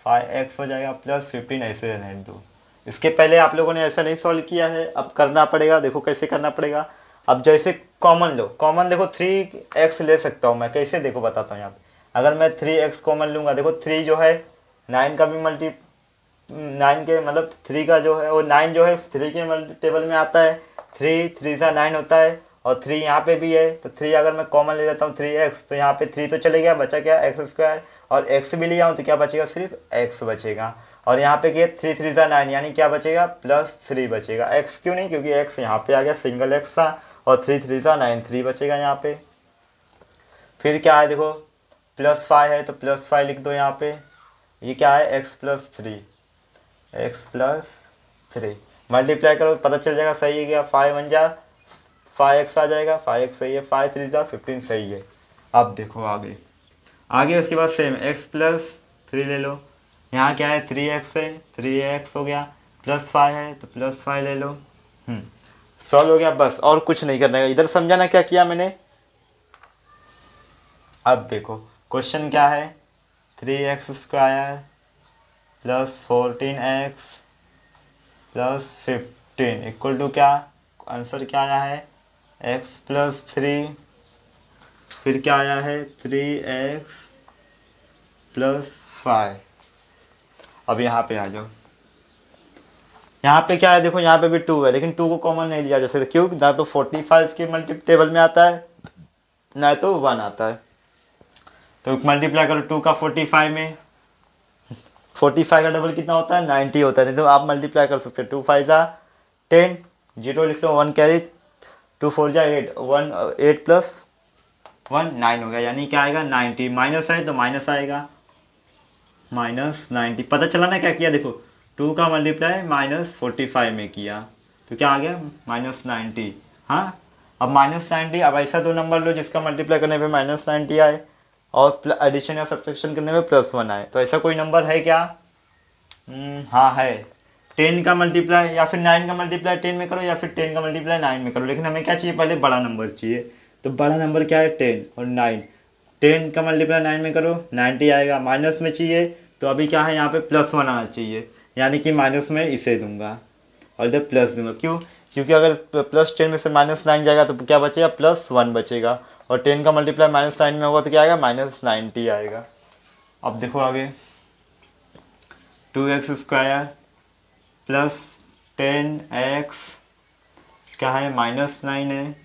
5x हो जाएगा, प्लस 15 ऐसे रहने दो। इसके पहले आप लोगों ने ऐसा नहीं सॉल्व किया है, अब करना पड़ेगा। देखो कैसे करना पड़ेगा। अब जैसे कॉमन लो, कॉमन देखो 3x ले सकता हूँ मैं, कैसे देखो बताता हूँ यहाँ पे। अगर मैं 3x कॉमन लूँगा, देखो 3 जो है 9 का भी 9 के मतलब 3 का जो है वो 9 जो है 3 के टेबल में आता है, 3 सा 9 होता है, और 3 यहाँ पे भी है, तो 3 अगर मैं कॉमन ले लेता हूँ 3x, तो यहाँ पे 3 तो चले गया, बचा क्या, एक्स स्क्वायर, और x भी लिया हूँ तो क्या बचेगा, सिर्फ x बचेगा। और यहाँ पे क्या, 3 सा 9, यानी क्या बचेगा, +3 बचेगा। x क्यों नहीं, क्योंकि x यहाँ पे आ गया, सिंगल x था, और 3 सा 9, 3 बचेगा यहाँ पे। फिर क्या है, देखो +5 है तो +5 लिख दो यहाँ पे। ये क्या है, x+3 मल्टीप्लाई करो पता चल जाएगा, सही है क्या, 5 1 जा 5x आ जाएगा, 5x सही है, 5 3 जा 15 सही है। अब देखो आगे, उसके बाद सेम x+3 ले लो। यहाँ क्या है, 3x है, 3x हो गया, +5 है तो +5 ले लो। सॉल्व हो गया, बस और कुछ नहीं करना है। इधर समझाना क्या किया मैंने। अब देखो क्वेश्चन क्या है, 3x² + 14x + 15 इक्वल टू क्या, आंसर क्या आया है, x+3, फिर क्या आया है 3x + 5। अब यहाँ पे आ जाओ, यहाँ पे क्या है, देखो यहाँ पे भी 2 है, लेकिन 2 को कॉमन नहीं लिया जैसे, क्यों, ना तो 45 के मल्टी टेबल में आता है, ना तो 1 आता है। तो मल्टीप्लाई करो 2 का 45 में, 45 का डबल कितना होता है, 90 होता है। नहीं तो आप मल्टीप्लाई कर सकते हो, 2 5 जा 10, 0 लिख लो, 1 कैरी, 2 4 जा 8, 1 8 + 1 9 हो गया, यानी क्या आएगा, 90। माइनस है तो माइनस आएगा, -90। पता चला ना क्या किया, देखो 2 का मल्टीप्लाई -45 में किया तो क्या आ गया, -90। हाँ, अब -90, अब ऐसा दो नंबर लो जिसका मल्टीप्लाई करने पे -90 आए और एडिशन या सब्ट्रैक्शन करने में +1 आए। तो ऐसा कोई नंबर है क्या, हाँ है। 10 का मल्टीप्लाई या फिर 9 का मल्टीप्लाई 10 में करो, या फिर 10 का मल्टीप्लाई 9 में करो, लेकिन हमें क्या चाहिए, पहले बड़ा नंबर चाहिए। तो बड़ा नंबर क्या है, 10 और 9। 10 का मल्टीप्लाई 9 में करो, 90 आएगा। माइनस में चाहिए तो अभी क्या है, यहाँ पे +1 आना चाहिए, यानी कि माइनस में इसे दूंगा और इधर प्लस दूंगा। क्यों, क्योंकि अगर +10 में से -9 जाएगा तो क्या बचेगा, +1 बचेगा, और 10 का मल्टीप्लाई -9 में होगा तो क्या आएगा, -90 आएगा। अब देखो आगे, 2x² + 10x क्या है, -9 है,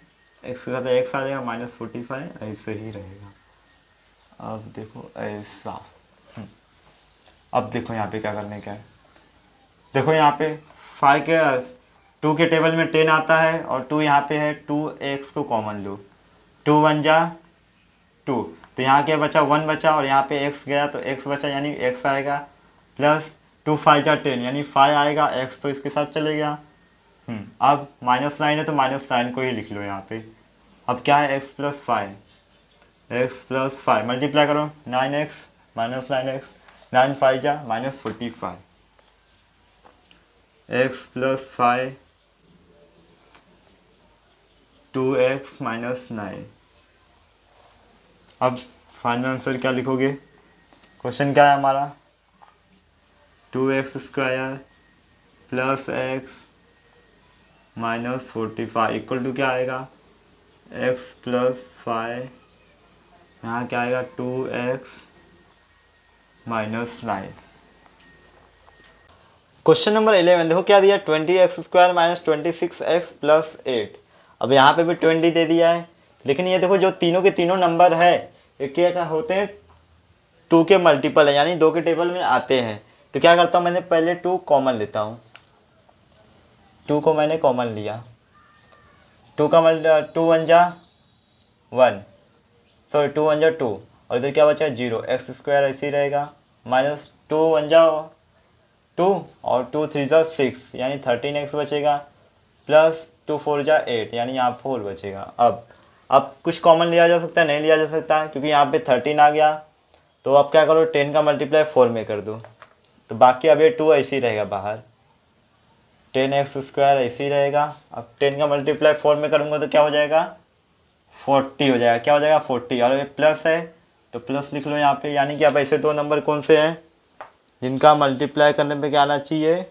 x के साथ x आ जाएगा, -45 ऐसे ही रहेगा। अब देखो ऐसा, अब देखो यहाँ पे क्या करने का है, देखो यहाँ पे 5 के 2 के टेबल में 10 आता है, और 2 यहाँ पे है, 2x को कॉमन लो, 2 1 जा 2, तो यहाँ क्या बचा, 1 बचा, और यहाँ पे x गया तो x बचा, यानी x आएगा, प्लस 2 5 जा 10, यानी 5 आएगा, x तो इसके साथ चले गया। अब -9 है तो -9 को ही लिख लो यहाँ पे। अब क्या है, x+5 मल्टीप्लाई करो, 9x -9x, 9 5 जा -45, x+5 2x - 9। अब फाइनल आंसर क्या लिखोगे, क्वेश्चन क्या है हमारा, 2x² + x - 45 इक्वल टू क्या आएगा, x+5, यहाँ क्या आएगा, 2x - 9। क्वेश्चन नंबर 11 देखो क्या दिया, 20x² - 26x + 8। अब यहाँ पे भी 20 दे दिया है, लेकिन ये देखो जो तीनों के तीनों नंबर है ये क्या होते हैं, 2 के मल्टीपल है, यानी 2 के टेबल में आते हैं। तो क्या करता हूँ, मैंने पहले 2 कॉमन लेता हूँ, 2 को मैंने कॉमन लिया, 2 का 2 1 जा 1, सॉरी 2 1 जा 2, और इधर क्या बचा, 0, x² ऐसे ही रहेगा, माइनस 2 और 2 3 6 यानी 13x बचेगा, प्लस 2 4 8 यानी यहाँ 4 बचेगा। अब कुछ कॉमन लिया जा सकता है, नहीं लिया जा सकता क्योंकि यहाँ पे 13 आ गया। तो अब क्या करो, 10 का मल्टीप्लाई 4 में कर दो, तो बाकी अब ये 2 ऐसे ही रहेगा बाहर, 10x² ऐसे ही रहेगा। अब 10 का मल्टीप्लाई 4 में करूँगा तो क्या हो जाएगा, 40 हो जाएगा। क्या हो जाएगा, 40। और ये प्लस है तो प्लस लिख लो यहाँ पे, यानी कि अब ऐसे दो नंबर कौन से हैं जिनका मल्टीप्लाई करने पे क्या आना चाहिए,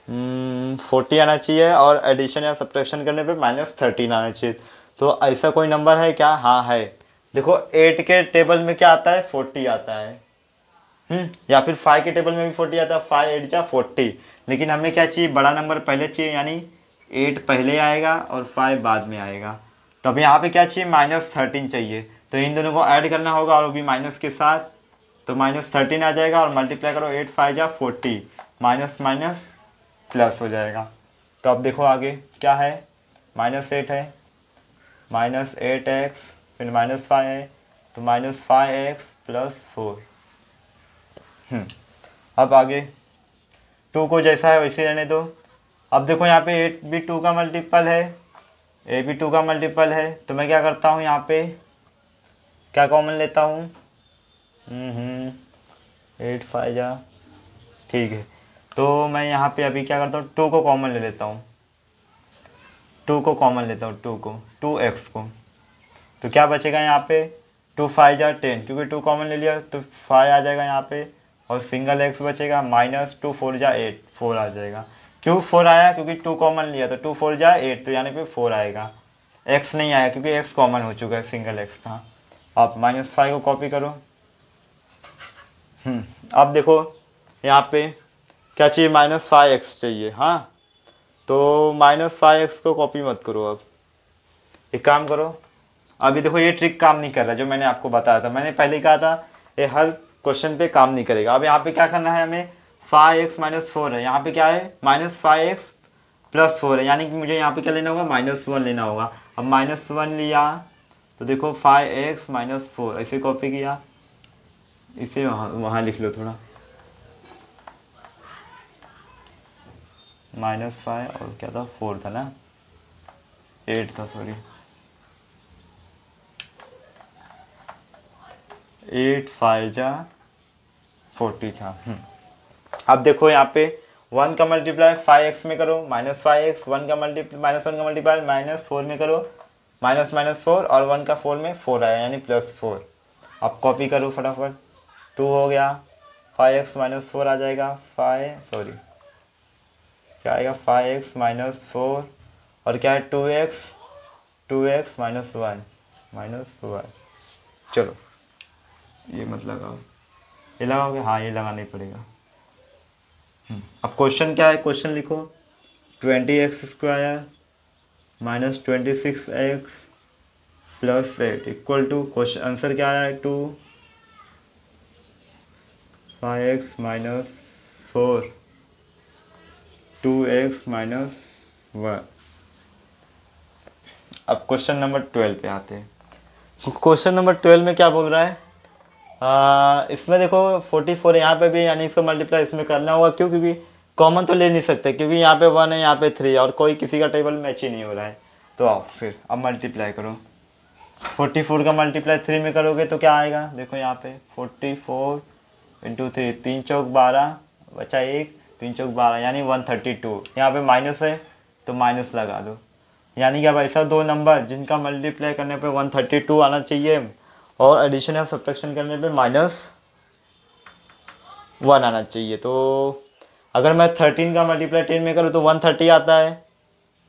40 आना चाहिए, और एडिशन या सब्ट्रैक्शन करने पे -13 आना चाहिए। तो ऐसा कोई नंबर है क्या, हाँ है। देखो 8 के टेबल में क्या आता है, 40 आता है। या फिर 5 के टेबल में भी 40 आता है, 5 8 जा 40। लेकिन हमें क्या चाहिए, बड़ा नंबर पहले चाहिए, यानी 8 पहले आएगा और 5 बाद में आएगा। तो अब यहाँ पे क्या चाहिए, -13 चाहिए। तो इन दोनों को ऐड करना होगा और वो भी माइनस के साथ, तो -13 आ जाएगा और मल्टीप्लाई करो 8 5 जा 40, माइनस माइनस प्लस हो जाएगा। तो अब देखो आगे क्या है, -8 है, -8x, फिर -5 है, तो -5x + 4। अब आगे 2 को जैसा है वैसे रहने दो। अब देखो यहाँ पे 8 भी 2 का मल्टीपल है, ए भी 2 का मल्टीपल है, तो मैं क्या करता हूँ, यहाँ पे क्या कॉमन लेता हूँ, 8 5 जा, ठीक है। तो मैं यहाँ पे अभी क्या करता हूँ, 2 को कॉमन ले लेता हूँ, 2 को कॉमन लेता हूँ, 2 को, 2x को। तो क्या बचेगा यहाँ पे, 2 5 जा 10, क्योंकि 2 कॉमन ले लिया तो 5 आ जाएगा यहाँ पे, और सिंगल x बचेगा, -2 4 जा 8, 4 आ जाएगा। क्यों 4 आया, क्योंकि 2 कॉमन लिया, तो 2 4 जा 8, तो यानी पे 4 आएगा। x नहीं आया क्योंकि x कॉमन हो चुका है, सिंगल x था। आप -5 को कॉपी करो। अब देखो यहाँ पे क्या चाहिए, -5x चाहिए, हाँ। तो -5x को कॉपी मत करो। अब एक काम करो, अभी देखो ये ट्रिक काम नहीं कर रहा, जो मैंने आपको बताया था, मैंने पहले ही कहा था ये हर क्वेश्चन पे काम नहीं करेगा। अब यहाँ पे क्या करना है हमें, 5x - 4 है, यहाँ पे क्या है, -5x + 4 है, यानी कि मुझे यहाँ पे क्या लेना होगा, -1 लेना होगा। अब -1 लिया तो देखो 5x - 4 ऐसे कॉपी किया, इसे वहाँ लिख लो थोड़ा, -5 और क्या था, 4 था ना, 8 था, सॉरी, 8 5 जा 40 था। अब देखो यहाँ पे 1 का मल्टीप्लाई 5x में करो, -5x, 1 का मल्टीप्लाई -4 में करो, -4, और 1 का 4 में 4 आया, यानी +4। अब कॉपी करो फटाफट, 2 हो गया, 5x - 4 आ जाएगा, 5 सॉरी क्या आएगा, 5x - 4, और क्या है 2x - 1 -1। चलो ये मत लगाओ, ये लगाओगे, हाँ ये लगाना ही पड़ेगा। अब क्वेश्चन क्या है, क्वेश्चन लिखो, 20x² -26x + 8 equal to, question answer क्या आया है, 2 5x - 4 2x - 1। अब क्वेश्चन नंबर 12 पे आते हैं। क्वेश्चन नंबर 12 में क्या बोल रहा है, इसमें देखो 44 यहाँ पे भी, यानी इसको मल्टीप्लाई इसमें करना होगा। क्यों, क्योंकि कॉमन तो ले नहीं सकते, क्योंकि यहाँ पे 1 है, यहाँ पे 3 है, और कोई किसी का टेबल मैच ही नहीं हो रहा है। तो आओ फिर अब मल्टीप्लाई करो, 44 का मल्टीप्लाई 3 में करोगे तो क्या आएगा, देखो यहाँ पे 44 × 3, 3 चौक 12 बचा 1, 3 चौक 12 यानी 132। यहाँ पे माइनस है तो माइनस लगा दो, यानी कि अब ऐसा दो नंबर जिनका मल्टीप्लाई करने पे 132 आना चाहिए, और एडिशन या सब्ट्रैक्शन करने पे -1 आना चाहिए। तो अगर मैं 13 का मल्टीप्लाई 10 में करूँ तो 130 आता है,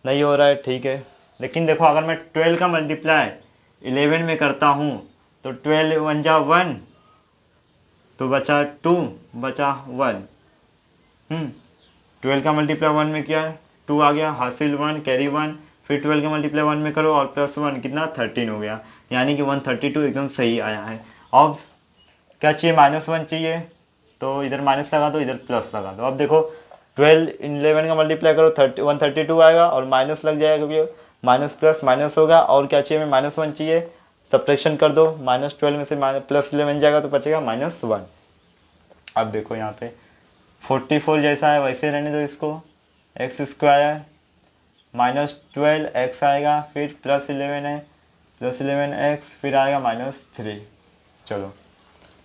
नहीं हो रहा है, ठीक है। लेकिन देखो अगर मैं 12 का मल्टीप्लाई 11 में करता हूँ तो 12 1 जा 1, तो बचा 2, बचा 1। 12 का मल्टीप्लाई 1 में किया, 2 आ गया, हासिल 1, कैरी 1, फिर 12 का मल्टीप्लाई 1 में करो और +1 कितना 13 हो गया, यानी कि 132 एकदम सही आया है। अब क्या चाहिए, -1 चाहिए, तो इधर माइनस लगा दो, इधर प्लस लगा दो। अब देखो 12 11 का मल्टीप्लाई करो 132 आएगा, और माइनस लग जाएगा क्योंकि माइनस प्लस माइनस होगा, और क्या चाहिए हमें, -1 चाहिए, सब्ट्रैक्शन कर दो, -12 में से +11 जाएगा तो बचेगा -1। अब देखो यहाँ पे 44 जैसा है वैसे रहने दो इसको, x² -12 x आएगा, फिर +11 है, +11x, फिर आएगा -3। चलो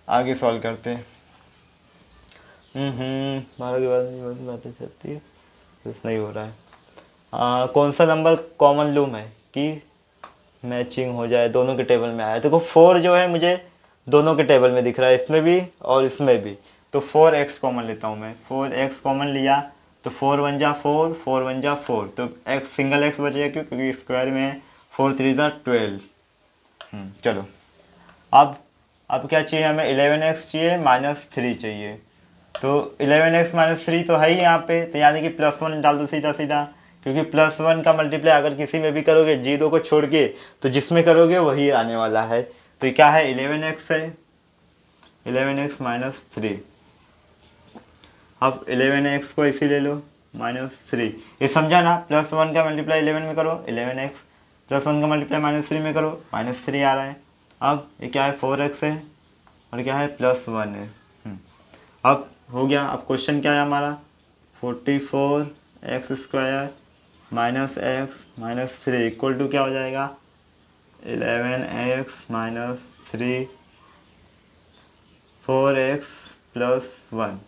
आगे सॉल्व करते हैं। 12 के बाद बातें चलती है, कुछ नहीं हो रहा है। कौन सा नंबर कॉमन लूम है कि मैचिंग हो जाए, दोनों के टेबल में आया। देखो 4 जो है मुझे दोनों के टेबल में दिख रहा है, इसमें भी और इसमें भी, तो 4x कॉमन लेता हूँ मैं। 4x कॉमन लिया तो 4 1 जा 4, 4 1 जा 4, तो x सिंगल x बचेगा क्यों, क्योंकि स्क्वायर में है। 4 3 जा 12। चलो अब क्या चाहिए हमें, 11x चाहिए, -3 चाहिए। तो 11x -3 तो है ही यहाँ पे, तो यानी कि +1 डाल दो सीधा सीधा, क्योंकि +1 का मल्टीप्लाई अगर किसी में भी करोगे जीरो को छोड़ के, तो जिसमें करोगे वही आने वाला है। तो ये क्या है, 11x है, 11x -3। अब 11x को इसी ले लो, -3। ये समझा ना, +1 का मल्टीप्लाई 11 में करो 11x, +1 का मल्टीप्लाई -3 में करो -3 आ रहा है। अब ये क्या है, 4x है, और क्या है, +1 है। अब हो गया। अब क्वेश्चन क्या है हमारा, 44x² -x -3 इक्वल टू क्या हो जाएगा, 11x -3 4x +1।